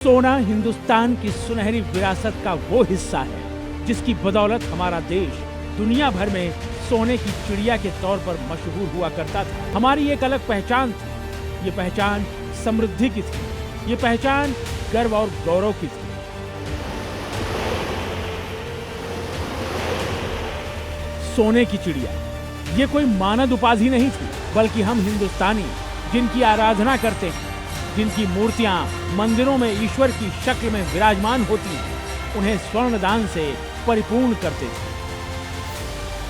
सोना हिंदुस्तान की सुनहरी विरासत का वो हिस्सा है जिसकी बदौलत हमारा देश दुनिया भर में सोने की चिड़िया के तौर पर मशहूर हुआ करता था। हमारी एक अलग पहचान थी। ये पहचान समृद्धि की थी। ये पहचान गर्व और गौरव की थी। सोने की चिड़िया ये कोई मानद उपाधि नहीं थी, बल्कि हम हिंदुस्तानी जिनकी आराधना करते हैं, जिनकी मूर्तियां मंदिरों में ईश्वर की शक्ल में विराजमान होती हैं, उन्हें स्वर्ण दान से परिपूर्ण करते थे।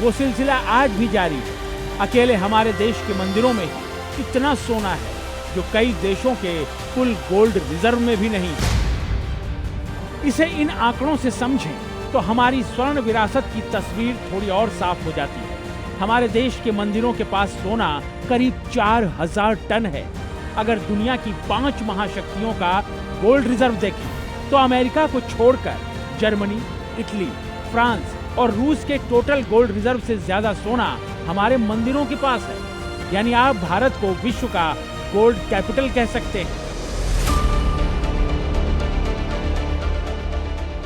वो सिलसिला आज भी जारी है। अकेले हमारे देश के मंदिरों में ही इतना सोना है जो कई देशों के कुल गोल्ड रिजर्व में भी नहीं है। इसे इन आंकड़ों से समझें तो हमारी स्वर्ण विरासत की तस्वीर थोड़ी और साफ हो जाती है। हमारे देश के मंदिरों के पास सोना करीब 4000 टन है। अगर दुनिया की 5 महाशक्तियों का गोल्ड रिजर्व देखें तो अमेरिका को छोड़कर जर्मनी, इटली, फ्रांस और रूस के टोटल गोल्ड रिजर्व से ज्यादा सोना हमारे मंदिरों के पास है। यानी आप भारत को विश्व का गोल्ड कैपिटल कह सकते हैं।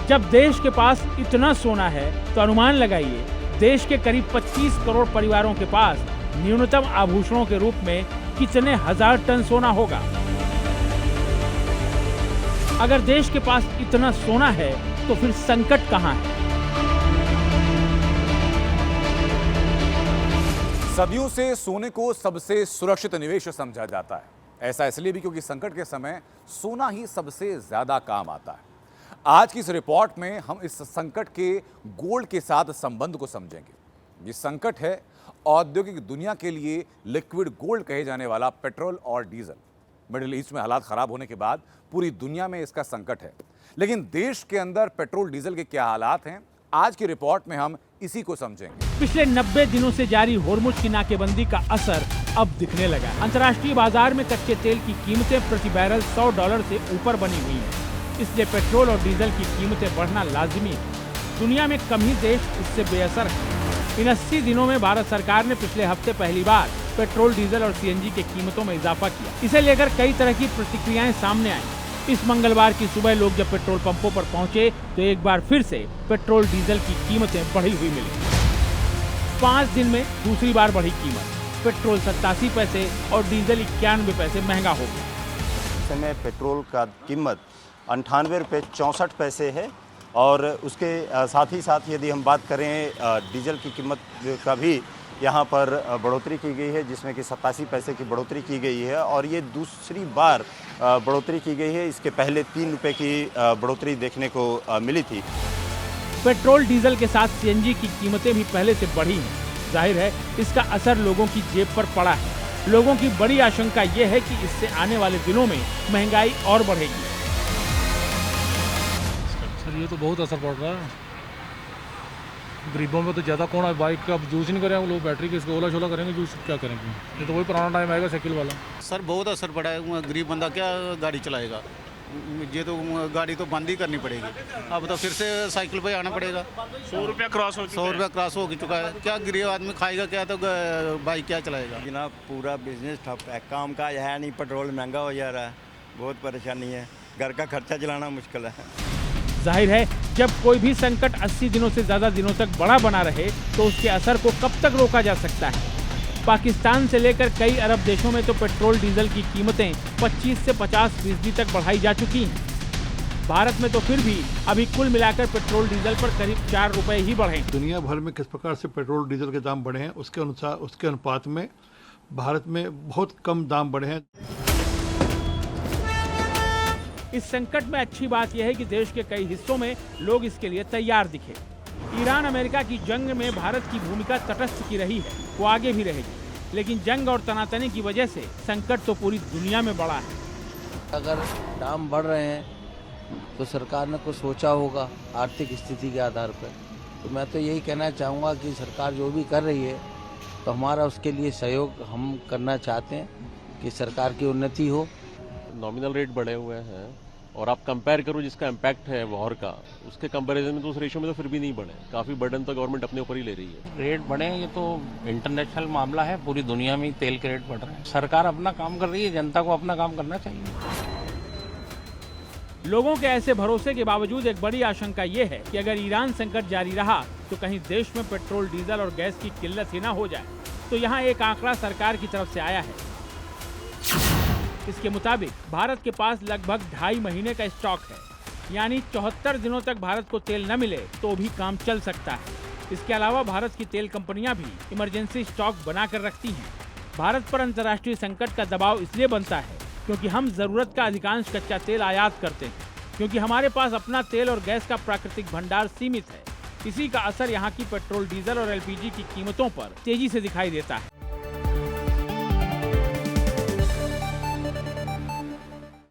जब देश के पास इतना सोना है तो अनुमान लगाइए देश के करीब 25 करोड़ परिवारों के पास न्यूनतम आभूषणों के रूप में कितने हजार टन सोना होगा। अगर देश के पास इतना सोना है तो फिर संकट कहां है? सदियों से सोने को सबसे सुरक्षित निवेश समझा जाता है। ऐसा इसलिए भी क्योंकि संकट के समय सोना ही सबसे ज्यादा काम आता है। आज की इस रिपोर्ट में हम इस संकट के गोल्ड के साथ संबंध को समझेंगे। ये संकट है औद्योगिक दुनिया के लिए लिक्विड गोल्ड कहे जाने वाला पेट्रोल और डीजल। मिडिल ईस्ट में हालात खराब होने के बाद पूरी दुनिया में इसका संकट है, लेकिन देश के अंदर पेट्रोल डीजल के क्या हालात हैं, आज की रिपोर्ट में हम इसी को समझेंगे। पिछले 90 दिनों से जारी होर्मुज की नाकेबंदी का असर अब दिखने लगा। अंतर्राष्ट्रीय बाजार में कच्चे तेल की कीमतें प्रति बैरल $100 से ऊपर बनी हुई हैं। इसलिए पेट्रोल और डीजल की कीमतें बढ़ना लाजिमी है। दुनिया में कम ही देश इससे बेअसर है। इन 80 दिनों में भारत सरकार ने पिछले हफ्ते पहली बार पेट्रोल, डीजल और सीएनजी की कीमतों में इजाफा किया। इसे लेकर कई तरह की प्रतिक्रियाएं सामने आई। इस मंगलवार की सुबह लोग जब पेट्रोल पंपों पर पहुंचे तो एक बार फिर से पेट्रोल, डीजल की कीमतें बढ़ी हुई मिली। 5 दिन में दूसरी बार बढ़ी कीमत। पेट्रोल 87 पैसे और डीजल 91 पैसे महंगा हो गया। इस समय पेट्रोल का कीमत 98 रुपये 64 पैसे है और उसके साथ ही साथ यदि हम बात करें डीजल की कीमत का भी यहाँ पर बढ़ोतरी की गई है, जिसमें कि 87 पैसे की बढ़ोतरी की गई है और ये दूसरी बार बढ़ोतरी की गई है। इसके पहले 3 रुपये की बढ़ोतरी देखने को मिली थी। पेट्रोल, डीजल के साथ सीएनजी की कीमतें भी पहले से बढ़ी हैं। जाहिर है इसका असर लोगों की जेब पर पड़ा है। लोगों की बड़ी आशंका ये है कि इससे आने वाले दिनों में महंगाई और बढ़ेगी। सर ये तो बहुत असर पड़ रहा है। गरीबों में तो ज़्यादा कौन है बाइक का यूज़ नहीं करेंगे लोग, बैटरी के इसको ओला शोला करेंगे, यूज़ क्या करेंगे। ये तो वही पुराना टाइम आएगा साइकिल वाला। सर बहुत असर पड़ा है। गरीब बंदा क्या गाड़ी चलाएगा। ये तो गाड़ी तो बंद ही करनी पड़ेगी। अब तो फिर से साइकिल पे आना पड़ेगा। 100 रुपया क्रॉस हो 100 रुपया क्रॉस हो चुका है। क्या गरीब आदमी खाएगा क्या, तो बाइक क्या चलाएगा। जनाब पूरा बिजनेस ठप है, काम का है नहीं, पेट्रोल महंगा हो जा रहा है, बहुत परेशानी है, घर का खर्चा चलाना मुश्किल है। जाहिर है जब कोई भी संकट 80 दिनों से ज्यादा दिनों तक बड़ा बना रहे तो उसके असर को कब तक रोका जा सकता है। पाकिस्तान से लेकर कई अरब देशों में तो पेट्रोल, डीजल की कीमतें 25 से 50% तक बढ़ाई जा चुकी हैं। भारत में तो फिर भी अभी कुल मिलाकर पेट्रोल, डीजल पर करीब 4 रुपए ही बढ़े। दुनिया भर में किस प्रकार से पेट्रोल, डीजल के दाम बढ़े हैं उसके अनुपात में भारत में बहुत कम दाम बढ़े हैं। इस संकट में अच्छी बात यह है कि देश के कई हिस्सों में लोग इसके लिए तैयार दिखे। ईरान अमेरिका की जंग में भारत की भूमिका तटस्थ की रही है, वो आगे भी रहेगी। लेकिन जंग और तनातनी की वजह से संकट तो पूरी दुनिया में बढ़ा है। अगर दाम बढ़ रहे हैं तो सरकार ने कुछ सोचा होगा आर्थिक स्थिति के आधार पर। तो मैं तो यही कहना चाहूँगा कि सरकार जो भी कर रही है तो हमारा उसके लिए सहयोग हम करना चाहते हैं कि सरकार की उन्नति हो। नॉमिनल रेट बढ़े हुए हैं और आप कंपेयर करो जिसका इम्पैक्ट है वॉर का, उसके कंपैरिजन में तो उस रेशियो में तो फिर भी नहीं बढ़े। काफ़ी बर्डन तो गवर्नमेंट अपने ऊपर ही ले रही है। रेट बढ़े ये तो इंटरनेशनल मामला है, पूरी दुनिया में तेल के रेट बढ़ रहे हैं। सरकार अपना काम कर रही है, जनता को अपना काम करना चाहिए। लोगों के ऐसे भरोसे के बावजूद एक बड़ी आशंका ये है कि अगर ईरान संकट जारी रहा तो कहीं देश में पेट्रोल, डीजल और गैस की किल्लत ही ना हो जाए। तो यहाँ एक आंकड़ा सरकार की तरफ से आया है। इसके मुताबिक भारत के पास लगभग 2.5 महीने का स्टॉक है, यानी 74 दिनों तक भारत को तेल न मिले तो भी काम चल सकता है। इसके अलावा भारत की तेल कंपनियां भी इमरजेंसी स्टॉक बनाकर रखती हैं। भारत पर अंतर्राष्ट्रीय संकट का दबाव इसलिए बनता है क्योंकि हम जरूरत का अधिकांश कच्चा तेल आयात करते हैं, क्योंकि हमारे पास अपना तेल और गैस का प्राकृतिक भंडार सीमित है। इसी का असर यहाँ की पेट्रोल, डीजल और एलपीजी की कीमतों पर तेजी से दिखाई देता है।